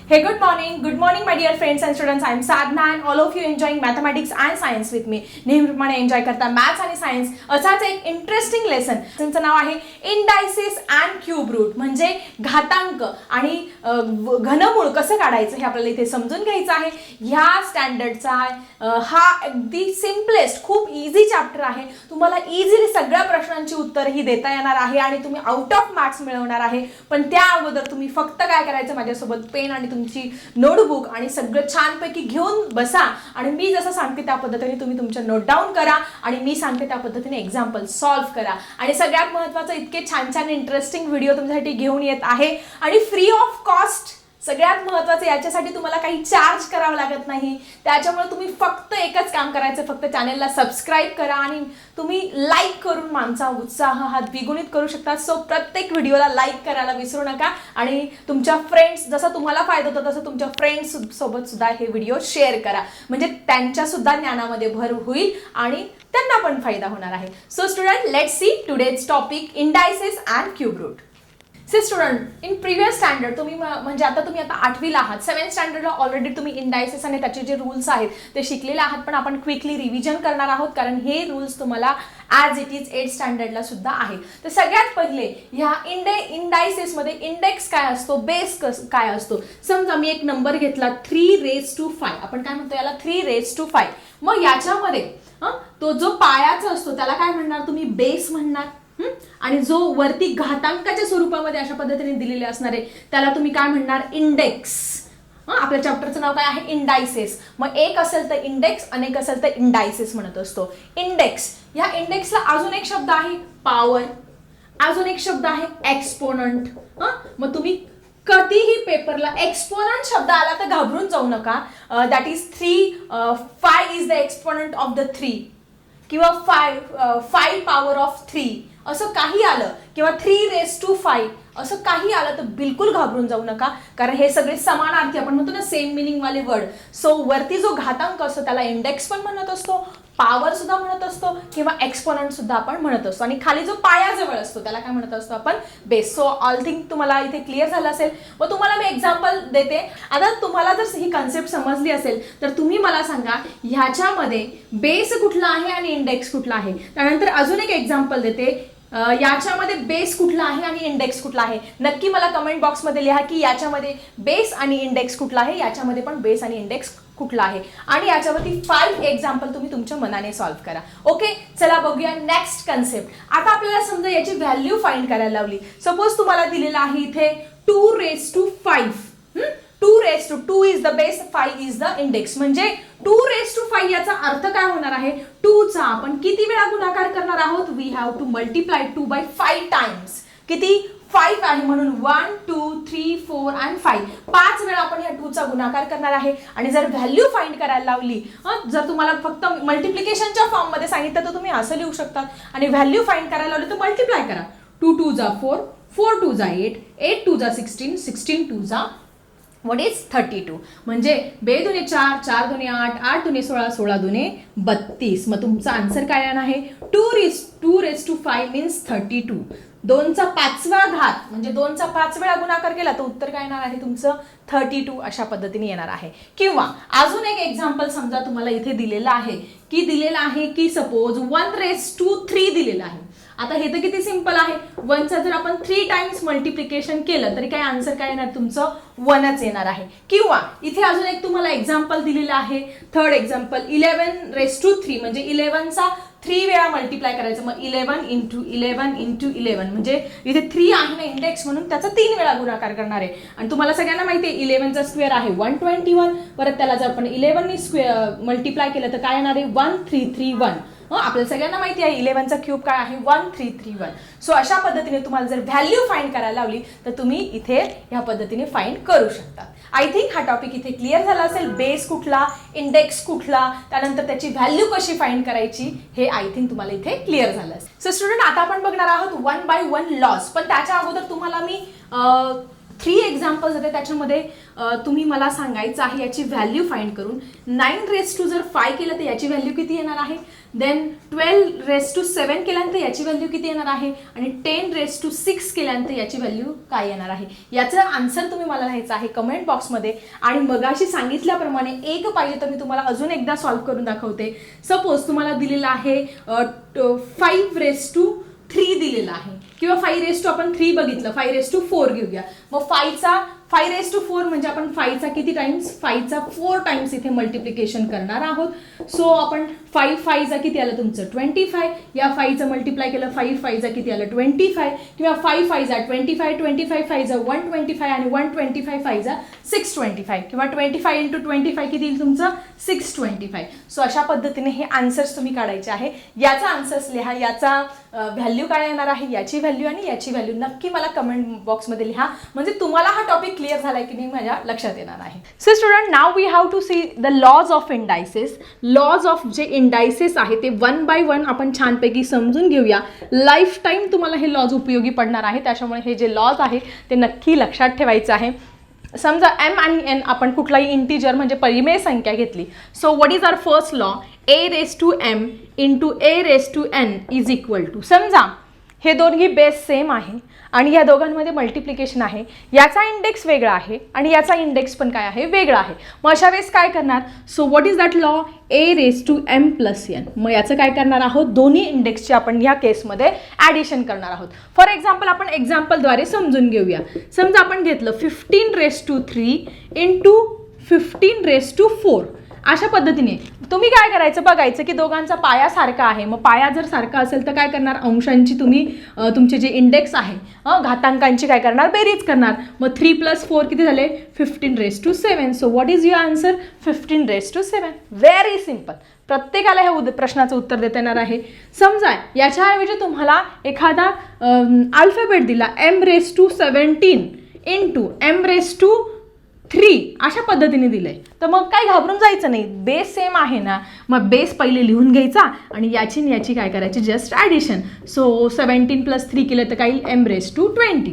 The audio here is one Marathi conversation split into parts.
Hey, good morning, my dear friends and students. I am Sadhna and all of you enjoying mathematics and science with me. नेहमीप्रमाणे एन्जॉय करता मॅथ्स आणि सायन्स असाच एक इंटरेस्टिंग लेसन. त्याचं नाव आहे इंडायसेस अँड क्यूब रूट, म्हणजे घातांक आणि घनमूळ कसं काढायचं हे आपल्याला इथे समजून घ्यायचं आहे. ह्या स्टँडर्डचा हा अगदी सिम्पलेस्ट खूप इझी चॅप्टर आहे. तुम्हाला इझिली सगळ्या प्रश्नांची उत्तरही देता येणार आहे आणि तुम्ही आउट ऑफ मार्क्स मिळवणार आहे. पण त्या अगोदर तुम्ही फक्त काय करायचं, माझ्यासोबत पेन आणि तुमची नोटबुक आणि सगळं छानपैकी घेऊन बसा आणि मी जसं सांगते त्या पद्धतीने तुम्ही तुमचं नोट डाऊन करा आणि मी सांगते त्या पद्धतीने एक्झाम्पल सॉल्व्ह करा. आणि सगळ्यात महत्त्वाचं, इतके छान छान इंटरेस्टिंग व्हिडिओ तुमच्यासाठी घेऊन येत आहे आणि फ्री ऑफ कॉस्ट. सगळ्यात महत्त्वाचं, याच्यासाठी तुम्हाला काही चार्ज करावं लागत नाही. त्याच्यामुळे तुम्ही फक्त एकच काम करायचं, फक्त चॅनलला सबस्क्राईब करा आणि तुम्ही लाईक करून आमचा उत्साह हा द्विगुणित करू शकता. सो प्रत्येक व्हिडिओला लाईक करायला विसरू नका आणि तुमच्या फ्रेंड्स, जसं तुम्हाला फायदा होतो तसं तुमच्या फ्रेंड्स सोबत सुद्धा हे व्हिडिओ शेअर करा, म्हणजे त्यांच्या सुद्धा ज्ञानामध्ये भर होईल आणि त्यांना पण फायदा होणार आहे. So student, let's see today's topic, indices and cube root. Say student, in previous standard तुम्ही म्हणजे आता 8वीला आहात. 7th स्टँडर्डला ऑलरेडी तुम्ही इंडायसेस आणि त्याचे जे रूल्स आहेत ते शिकलेले आहात, पण आपण क्विकली रिव्हिजन करणार आहोत कारण हे रूल्स तुम्हाला ॲज इट इज 8th स्टँडर्डला सुद्धा आहे. तर सगळ्यात पहिले ह्या इंडायसेसमध्ये इंडेक्स काय असतो, बेस काय असतो. समजा मी एक नंबर घेतला 3⁵. आपण काय म्हणतो याला, 3⁵. मग याच्यामध्ये तो जो पायाचा असतो त्याला काय म्हणणार तुम्ही, बेस म्हणणार. आणि जो वरती घातांकाच्या स्वरूपामध्ये अशा पद्धतीने दिलेले असणारे त्याला तुम्ही काय म्हणणार, इंडेक्स. आपल्या चॅप्टरचं नाव काय आहे, इंडायसेस. मग एक असेल तर इंडेक्स, अनेक असेल तर इंडायसेस म्हणत असतो. इंडेक्स, या इंडेक्सला अजून एक शब्द आहे पॉवर, अजून एक शब्द आहे एक्सपोनंट. मग तुम्ही कधीही पेपरला एक्सपोनंट शब्द आला तर घाबरून जाऊ नका. That is 5 is the exponent of the 3 किंवा 5 पॉवर ऑफ 3 असं काही आलं किंवा 3⁵ असं काही आलं तर बिलकुल घाबरून जाऊ नका, कारण हे सगळे समानार्थी, आपण म्हणतो ना सेम मिनिंग वाले वर्ड. सो वरती जो घातांक असतो त्याला इंडेक्स पण म्हणत असतो, पॉवर सुद्धा म्हणत असतो किंवा एक्सपोनंट सुद्धा आपण म्हणत असतो, आणि खाली जो पायाजवळ असतो त्याला काय म्हणत असतो आपण, बेस. सो ऑल थिंग तुम्हाला इथे क्लिअर झालं असेल. व तुम्हाला मी एक्झाम्पल देते. आता तुम्हाला जर ही कन्सेप्ट समजली असेल तर तुम्ही मला सांगा ह्याच्यामध्ये बेस कुठला आहे आणि इंडेक्स कुठला आहे. त्यानंतर अजून एक एक्झाम्पल देते, याच्यामध्ये बेस कुठला आहे आणि इंडेक्स कुठला आहे. नक्की मला कमेंट बॉक्समध्ये लिहा की याच्यामध्ये बेस आणि इंडेक्स कुठला आहे, याच्यामध्ये पण बेस आणि इंडेक्स कुठला आहे, आणि याच्यावरती 5 एक्झाम्पल तुम्ही तुमच्या मनाने सॉल्व्ह करा. ओके, चला बघूया नेक्स्ट कन्सेप्ट. आता आपल्याला समजा याची व्हॅल्यू फाइंड करायला लावली. सपोज तुम्हाला दिलेला आहे इथे 2⁵. 2 is the base, 5 is the index. म्हणजे 2⁵ याचा अर्थ काय होणार आहे, 2 चा आपण किती वेळा गुणाकार करणार आहोत, we have to multiply 2 by 5 times. किती, 5 आहे म्हणून 1 2 3 4 and 5. 5 वेळा आपण ह्या 2 चा गुणाकार करणार आहे. आणि जर व्हॅल्यू फाइंड करायला लावली, जर तुम्हाला फक्त मल्टिप्लिकेशनच्या फॉर्म मध्ये सांगितलं तर तुम्ही असं लिहू शकता, आणि व्हॅल्यू फाइंड करायला लावली तर मल्टिप्लाय करा. 2 2 जा 4, 4 2 जा 8, 8 2 जा 16, 16 2 जा व्हॉट इज 32. म्हणजे 2 दुने 4, 4 दुने 8, 8 दुने 16, 16 दुने 32. मग तुमचा आन्सर काय येणार आहे, 2⁵ मीन्स 32. 2चा 5वा घात म्हणजे 2चा 5 वेळा गुणाकार केला तर उत्तर काय येणार आहे तुमचं 32 अशा पद्धतीने येणार आहे. किंवा अजून एक एक्झाम्पल समजा तुम्हाला इथे दिलेलं आहे की सपोज 1⁵3 दिलेलं आहे. आता हे तर किती सिंपल आहे. 1चा जर आपण 3 टाइम्स मल्टिप्लिकेशन केलं तरी काय आन्सर काय येणार तुमचं 1च येणार आहे. किंवा इथे अजून एक तुम्हाला एक्झाम्पल दिलेलं आहे, थर्ड एक्झाम्पल 11�3, म्हणजे 11चा 3 वेळा मल्टिप्लाय करायचं. मग 11 × 11 × 11 म्हणजे इथे 3 आहे ना इंडेक्स, म्हणून त्याचा 3 वेळा गुणाकार करणार आहे. आणि तुम्हाला सगळ्यांना माहिती आहे 11चा स्क्वेअर आहे 121. परत त्याला जर आपण 11नी स्क्वेअर मल्टिप्लाय केलं तर काय येणार आहे 1331. आपल्याला सगळ्यांना माहिती आहे 11चा क्यूब काय आहे 1331. सो अशा पद्धतीने तुम्हाला जर व्हॅल्यू फाइंड करायला लावली तर तुम्ही इथे ह्या पद्धतीने फाइंड करू शकता. आय थिंक हा टॉपिक इथे क्लिअर झाला असेल. बेस कुठला, इंडेक्स कुठला, त्यानंतर त्याची व्हॅल्यू कशी फाइंड करायची, हे आय थिंक तुम्हाला इथे क्लिअर झालं असेल. सो स्टुडंट, आता आपण बघणार आहोत 1 by 1 लॉस. पण त्याच्या अगोदर तुम्हाला मी 3 एक्झाम्पल्स होते, त्याच्यामध्ये तुम्ही मला सांगायचं आहे याची व्हॅल्यू फाइंड करून. 9 जर 5 केलं तर याची व्हॅल्यू किती येणार आहे, देन 12 केल्यानंतर याची व्हॅल्यू किती येणार आहे, आणि 10 केल्यानंतर याची व्हॅल्यू काय येणार आहे. याचं आन्सर तुम्ही मला लिहायचं आहे कमेंट बॉक्समध्ये. आणि मगाशी सांगितल्याप्रमाणे एक पाहिजे तर मी तुम्हाला अजून एकदा सॉल्व्ह करून दाखवते. सपोज तुम्हाला दिलेलं आहे 5 दिलेला आहे, किंवा 5 आपण 3 बघितलं, 5 घेऊया. मग 5 म्हणजे आपण 5चा किती टाइम्स, 5चा 4 टाइम्स इथे मल्टिप्लिकेशन करणार आहोत. सो आपण 5 किती आलं तुमचं 25, या 5चं मल्टिप्लाय केलं 5 किती आलं 25, किंवा 5 25 125 आणि 125 625, किंवा 25 × 25 किती येईल तुमचं 625. सो अशा पद्धतीने हे आन्सर्स तुम्ही काढायचे आहे. याचा आन्सर्स लिहा, याचा व्हॅल्यू काय येणार आहे, याची व्हॅल्यू आणि याची व्हॅल्यू नक्की मला कमेंट बॉक्समध्ये लिहा, म्हणजे तुम्हाला हा टॉपिक क्लिअर झालाय की नाही माझ्या लक्षात येणार आहे. So student, now we have to see the laws of indices. Laws of जे इंडायसेस आहे ते 1 बाय 1 आपण छानपैकी समजून घेऊया. लाईफ टाईम तुम्हाला हे लॉज उपयोगी पडणार आहे, त्याच्यामुळे हे जे लॉज आहे ते नक्की लक्षात ठेवायचं आहे. समजा m आणि n आपण कुठलाही इंटिजर म्हणजे परिमेय संख्या घेतली. So what is our first law, a⁻m × a⁻n is equal to, समजा हे दोन्ही बेस सेम आहे आणि या दोघांमध्ये मल्टिप्लिकेशन आहे, याचा इंडेक्स वेगळा आहे आणि याचा इंडेक्स पण काय आहे, वेगळा आहे. मग अशा वेळेस काय करणार, so what is that law, a⁻m + n. मग याचं काय करणार आहोत, दोन्ही इंडेक्सचे आपण ह्या केसमध्ये ॲडिशन करणार आहोत. फॉर एक्झाम्पल आपण एक्झाम्पलद्वारे समजून घेऊया. समजा आपण घेतलं 15⁻³ × 15⁻4. अशा पद्धतीने तुम्ही काय करायचं, बघायचं की दोघांचा पाया सारखा आहे. मग पाया जर सारखा असेल तर काय करणार, अंशांची तुम्ही तुमचे जे इंडेक्स आहे घातांकांची काय करणार, बेरीज करणार. मग 3 + 4 किती झाले 15⁻7. So what is your answer 15⁻7. Very simple. प्रत्येकाला ह्या प्रश्नाचं उत्तर देता येणार आहे. समजा याच्याऐवजी तुम्हाला एखादा अल्फाबेट दिला m⁻17 × m⁻3 अशा पद्धतीने दिलंय, तर मग काय घाबरून जायचं नाही, बेस सेम आहे ना. मग बेस पहिले लिहून घ्यायचा आणि याची याची काय करायची, जस्ट ॲडिशन. सो 17 + 3 केलं तर काही m⁻20.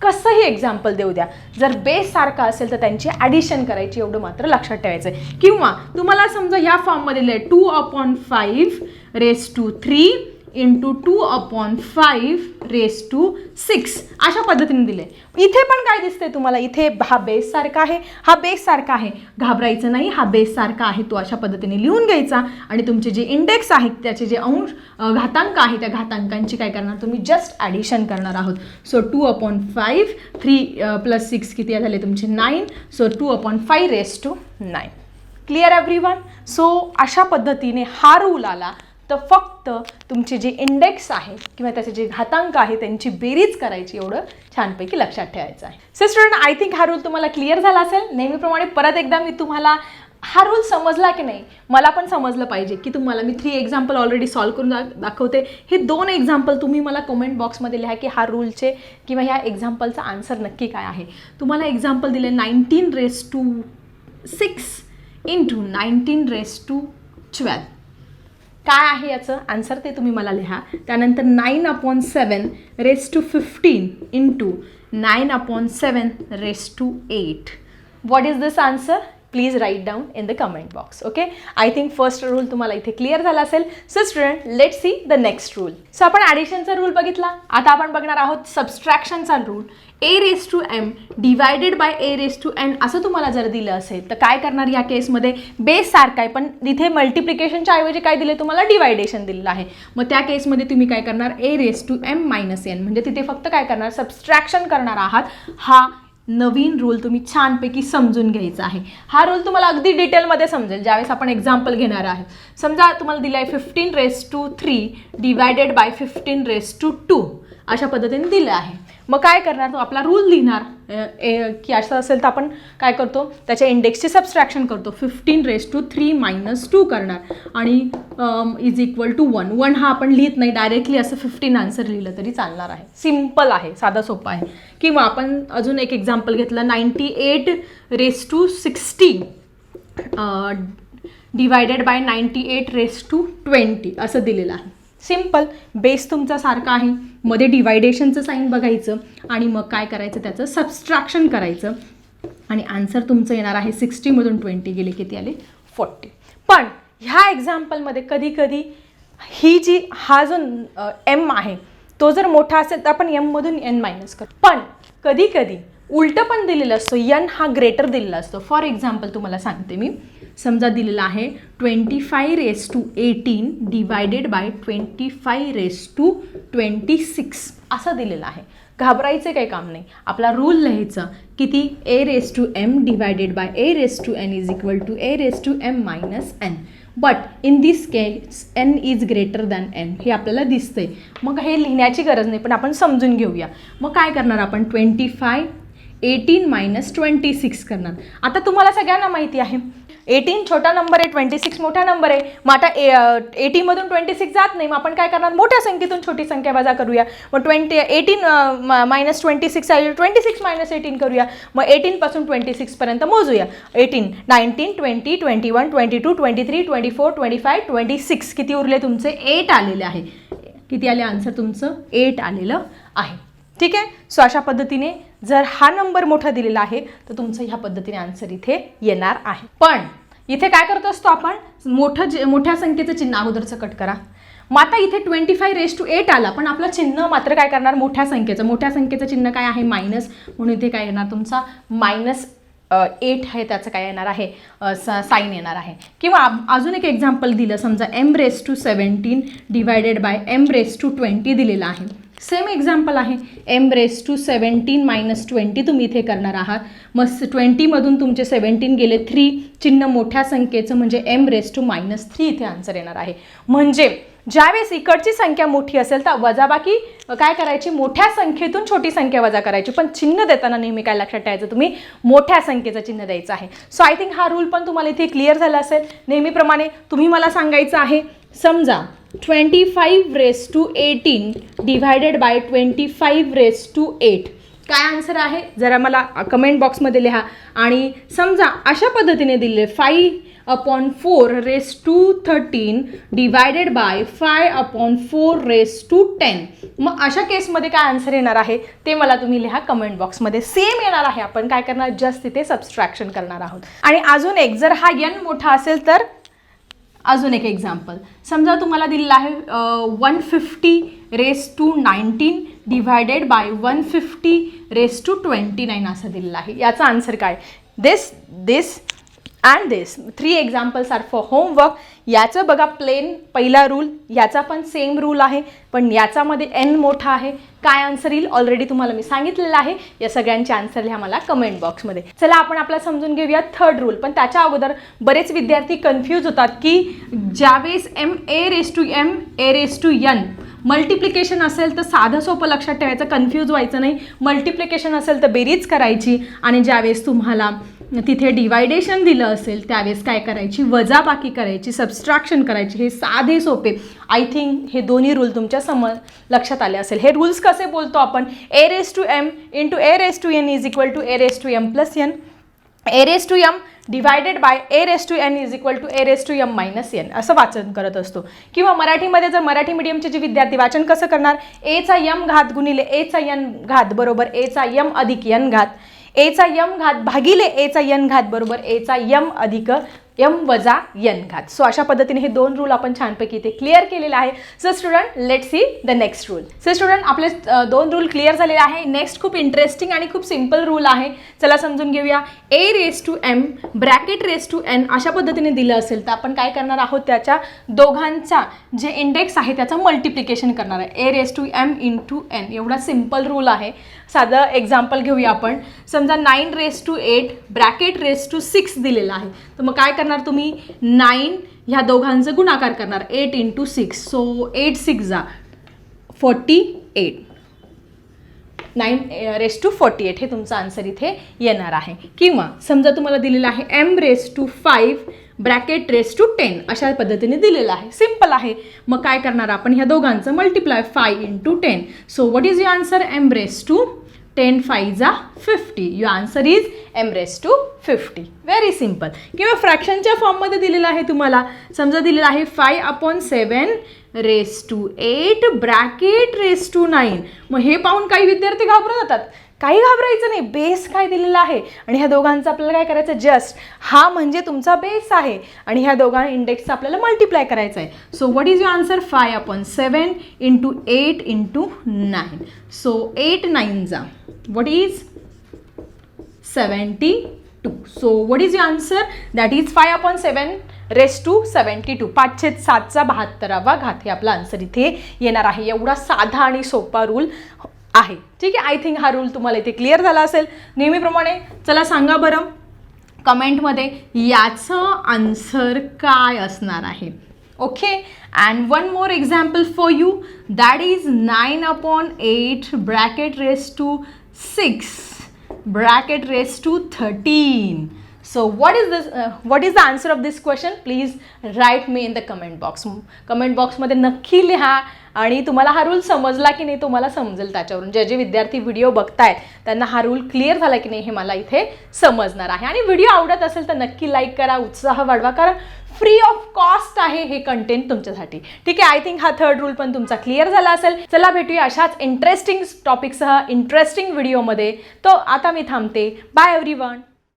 कसंही एक्झाम्पल देऊ द्या, जर बेस सारखा असेल तर त्यांची ॲडिशन करायची, एवढं मात्र लक्षात ठेवायचं आहे. किंवा तुम्हाला समजा ह्या फॉर्ममध्ये दिलं आहे 2/5⁻³ × 2/5⁻6 अशा पद्धतीने दिले. इथे पण काय दिसतंय तुम्हाला, इथे हा बेस सारखा आहे, हा बेस सारखा आहे, घाबरायचं नाही, हा बेस सारखा आहे तो अशा पद्धतीने लिहून घ्यायचा. आणि तुमचे जे इंडेक्स आहेत त्याचे जे घातांक आहे त्या घातांकांची काय करणार तुम्ही, जस्ट ॲडिशन करणार आहोत. सो 2/5 3 + 6 किती झाले तुमचे 9. सो 2/5⁹9. Clear everyone. सो अशा पद्धतीने हा रूल आला तर फक्त तुमचे जे इंडेक्स आहे किंवा त्याचे जे घातांक आहे त्यांची बेरीज करायची, एवढं छानपैकी लक्षात ठेवायचं आहे. सो स्टुडंट, आय थिंक हा रूल तुम्हाला क्लिअर झाला असेल. नेहमीप्रमाणे परत एकदा मी तुम्हाला हा रूल समजला की नाही, मला पण समजलं पाहिजे की तुम्हाला मी 3 एक्झाम्पल ऑलरेडी सॉल्व्ह करून दाखवते. हे 2 एक्झाम्पल तुम्ही मला कमेंट बॉक्समध्ये लिहा की हा रूलचे किंवा ह्या एक्झाम्पलचा आन्सर नक्की काय आहे. तुम्हाला एक्झाम्पल दिले 19⁻6 × 19⁻12. काय आहे याचं आन्सर ते तुम्ही मला लिहा. त्यानंतर 9/7⁻15 × 9/7⁸. What is this answer, please write down in the comment box. Okay, I think first rule तुम्हाला इथे क्लिअर झाला असेल. So student, let's see the next rule. So आपण ॲडिशनचा रूल बघितला, आता आपण बघणार आहोत सबस्ट्रॅक्शनचा रूल. a⁻m / a⁻n असं तुम्हाला जर दिलं असेल तर काय करणार, या केसमध्ये बेस सारखा आहे पण इथे मल्टिप्लिकेशनच्या ऐवजी काय दिले तुम्हाला, डिवायडेशन दिलेलं आहे. मग त्या केसमध्ये तुम्ही काय करणार, a⁻m - n म्हणजे तिथे फक्त काय करणार, सबस्ट्रॅक्शन करणार आहात. हा नवीन रूल तुम्ही छानपैकी समजून घ्यायचा आहे. हा रूल तुम्हाला अगदी डिटेलमध्ये समजेल ज्यावेळेस आपण एक्झाम्पल घेणार आहे. समजा तुम्हाला दिलं आहे 15⁻³ / 15⁻2 अशा पद्धतीने दिलं आहे. मग काय करणार, तो आपला रूल लिहिणार की असं असेल तर आपण काय करतो, त्याच्या इंडेक्सचे सबस्ट्रॅक्शन करतो. 15⁻³ - 2 करणार आणि इज इक्वल टू 1. 1 हा आपण लिहित नाही, डायरेक्टली असं 15 आन्सर लिहिलं तरी चालणार आहे. सिम्पल आहे, साधा सोपा आहे. किंवा आपण अजून एक एक्झाम्पल घेतलं 98⁻60 / 98⁻20 असं दिलेलं आहे. सिम्पल, बेस तुमचा सारखा आहे, मध्ये डिवायडेशनचं साईन बघायचं आणि मग काय करायचं, त्याचं सबस्ट्रॅक्शन करायचं आणि आन्सर तुमचं येणार आहे 60मधून 20 गेले किती आले, 40. पण ह्या एक्झाम्पलमध्ये कधी कधी हा जो एम आहे तो जर मोठा असेल तर आपण एममधून एन मायनस करतो, पण कधी कधी उलटं पण दिलेलं असतो, एन हा ग्रेटर दिलेला असतो. फॉर एक्झाम्पल तुम्हाला सांगते मी, समजा दिलेला आहे 25⁻18 डिवायडेड बाय 25⁻26 असं दिलेलं आहे. घाबरायचं काही काम नाही, आपला रूल लिहायचा किती, a⁻m divided by a⁻n is equal to a⁻m minus n. But in this case n is greater than n हे आपल्याला दिसतंय. मग हे लिहिण्याची गरज नाही, पण आपण समजून घेऊया. मग काय करणार आपण, 25⁻18 मायनस 26 करणार. आता तुम्हाला सगळ्यांना माहिती आहे 18 छोटा नंबर आहे, 26 मोठा नंबर आहे. मग आता 80मधून 26 जात नाही, मग आपण काय करणार, मोठ्या संख्येतून छोटी संख्या वजा करूया. मग 18 मायनस 26 आहे, 26 मायनस 18 करूया. मग 18पासून 26पर्यंत मोजूया. 18, 19, 20, 21, 22, 23, 24, 25, 26 किती उरले तुमचे, 8 आलेले आहे. किती आले आन्सर तुमचं, 8 आलेलं आहे. ठीक आहे. सो अशा पद्धतीने जर हा नंबर मोठा दिलेला आहे तर तुमचं ह्या पद्धतीने आन्सर इथे येणार आहे. पण इथे काय करत असतो आपण, मोठ्या संख्येचं चिन्ह अगोदरचं कट करा. मग आता इथे 25⁸ आला, पण आपलं चिन्ह मात्र काय करणार, मोठ्या संख्येचं चिन्ह काय आहे, मायनस, म्हणून इथे काय येणार तुमचा -8 आहे, त्याचं काय येणार आहे, साईन येणार आहे. किंवा अजून एक एक्झाम्पल दिलं, समजा m⁻17 डिवायडेड बाय m⁻20 दिलेला आहे. सेम एक्झाम्पल आहे, m⁻17 मायनस 20 तुम्ही इथे करणार आहात. मग 20मधून तुमचे 17 गेले, 3 चिन्ह मोठ्या संख्येचं म्हणजे m⁻−3 इथे आन्सर येणार आहे. म्हणजे ज्यावेळेस इकडची संख्या मोठी असेल तर वजाबाकी काय करायची, मोठ्या संख्येतून छोटी संख्या वजा करायची. पण चिन्ह देताना नेहमी काय लक्षात ठेवायचं, तुम्ही मोठ्या संख्येचं चिन्ह द्यायचं आहे. सो आय थिंक हा रूल पण तुम्हाला इथे क्लिअर झाला असेल. नेहमीप्रमाणे तुम्ही मला सांगायचं आहे, समजा 25⁻18 डिवायडेड बाय 25⁻8 काय आन्सर आहे, जरा मला कमेंट बॉक्समध्ये लिहा. आणि समजा अशा पद्धतीने दिले 5/4⁻13 डिवायडेड बाय 5/4⁻10. मग अशा केसमध्ये काय आन्सर येणार आहे ते मला तुम्ही लिहा कमेंट बॉक्समध्ये. सेम येणार आहे, आपण काय करणार, जस्ट तिथे सबस्ट्रॅक्शन करणार आहोत. आणि अजून एक, जर हा n मोठा असेल तर अजून एक एक्झाम्पल, समजा तुम्हाला दिलेला आहे 150⁻19 डिवायडेड बाय 150⁻29 असं दिलेलं आहे. याचा आन्सर काय, this and this 3 examples are for homework. याचं बघा प्लेन पहिला रूल, याचा पण सेम रूल आहे, पण याच्यामध्ये n मोठा आहे. काय आन्सर येईल ऑलरेडी तुम्हाला मी सांगितलेलं आहे. या सगळ्यांचे आन्सर लिहा मला कमेंट बॉक्समध्ये. चला आपण आपला समजून घेऊया थर्ड रूल. पण त्याच्या अगोदर बरेच विद्यार्थी कन्फ्यूज होतात की ज्यावेळेस a⁻n मल्टिप्लिकेशन असेल तर साधं सोपं लक्षात ठेवायचं, कन्फ्यूज व्हायचं नाही. मल्टिप्लिकेशन असेल तर बेरीज करायची, आणि ज्यावेळेस तुम्हाला तिथे डिवायडेशन दिलं असेल त्यावेळेस काय करायची, वजाबाकी करायची, सबस्ट्रॅक्शन करायची. हे साधे सोपे. आय थिंक हे दोन्ही रूल तुमच्या लक्षात आले असेल. हे रूल्स कसे बोलतो आपण, a⁻m into a⁻n is equal to a⁻m plus n, a⁻m divided by a⁻n is equal to a⁻m minus n असं वाचन करत असतो. किंवा मराठीमध्ये जर मराठी मीडियमचे जे विद्यार्थी वाचन कसं करणार, a चा m घात गुणिले a चा n घात बरोबर a चा m अधिक n घात, a चा m घात भागिले a चा n घात बरोबर a चा m अधिक m वजा n घात. सो अशा पद्धतीने हे दोन रूल आपण छानपैकी इथे क्लिअर केलेला आहे. So student, let's see the next rule. So student, आपले दोन रूल क्लिअर झालेले आहे. नेक्स्ट खूप इंटरेस्टिंग आणि खूप सिम्पल रूल आहे. चला समजून घेऊया. a⁻m ब्रॅकेट n अशा पद्धतीने दिलं असेल तर आपण काय करणार आहोत, त्याच्या दोघांचा जे इंडेक्स आहे त्याचं मल्टिप्लिकेशन करणार आहे. a⁻m इंटू n एवढा सिम्पल रूल आहे. साधं एक्झाम्पल घेऊया आपण. समजा 9⁸ ब्रॅकेट 6 दिलेला आहे, तर मग काय करणार तुम्ही, 9 ह्या दोघांचं गुणाकार करणार, 8 इंटू 6. सो 8 6 48, 9⁻48 हे तुमचा आन्सर इथे येणार आहे. किंवा समजा तुम्हाला दिलेलं आहे m⁻5 ब्रॅकेट 10 अशा पद्धतीने दिलेलं आहे. सिम्पल आहे. मग काय करणार आपण, ह्या दोघांचं multiply 5 into 10. So what is your answer, m⁻10 5 50. Your answer is m⁻50. Very simple. किंवा फ्रॅक्शनच्या फॉर्ममध्ये दिलेलं आहे तुम्हाला, समजा दिलेलं आहे 5/7 ब्रॅकेट रेस टू 9. मग हे पाहून काही विद्यार्थी घाबरून जातात. काही घाबरायचं नाही, बेस काय दिलेला आहे आणि ह्या दोघांचं आपल्याला काय करायचं, जस्ट हा म्हणजे तुमचा बेस आहे आणि ह्या दोघां इंडेक्सचा आपल्याला मल्टिप्लाय करायचं आहे. So what is your answer, 5/7 × 8 × 9. So 8 9 what is 72. So what is your answer, that is 5/7 5/7 72 हे आपला आन्सर इथे येणार आहे. एवढा साधा आणि सोपा रूल आहे. ठीक आहे, आय थिंक हा रूल तुम्हाला इथे क्लिअर झाला असेल. नेहमीप्रमाणे चला सांगा बरं कमेंटमध्ये याचं आन्सर काय असणार आहे. Okay, and one more example for you, that is 9/8 bracket raise to 6 bracket raise to 13. So what is the answer of this question? Please write me in the comment box. Comment बॉक्समध्ये नक्की लिहा आणि तुम्हाला हा रूल समजला की नाही तुम्हाला समजेल त्याच्यावरून. जे विद्यार्थी व्हिडिओ बघतायत त्यांना हा रूल क्लिअर झाला की नाही हे मला इथे समजणार आहे. आणि व्हिडिओ आवडत असेल तर नक्की लाईक करा, उत्साह वाढवा, कारण फ्री ऑफ कॉस्ट आहे हे कंटेंट तुमच्यासाठी. ठीक आहे, आय थिंक हा थर्ड रूल पण तुमचा क्लिअर झाला असेल. चला भेटूया अशाच इंटरेस्टिंग टॉपिकसह इंटरेस्टिंग व्हिडिओमध्ये. तो आता मी थांबते. Bye everyone.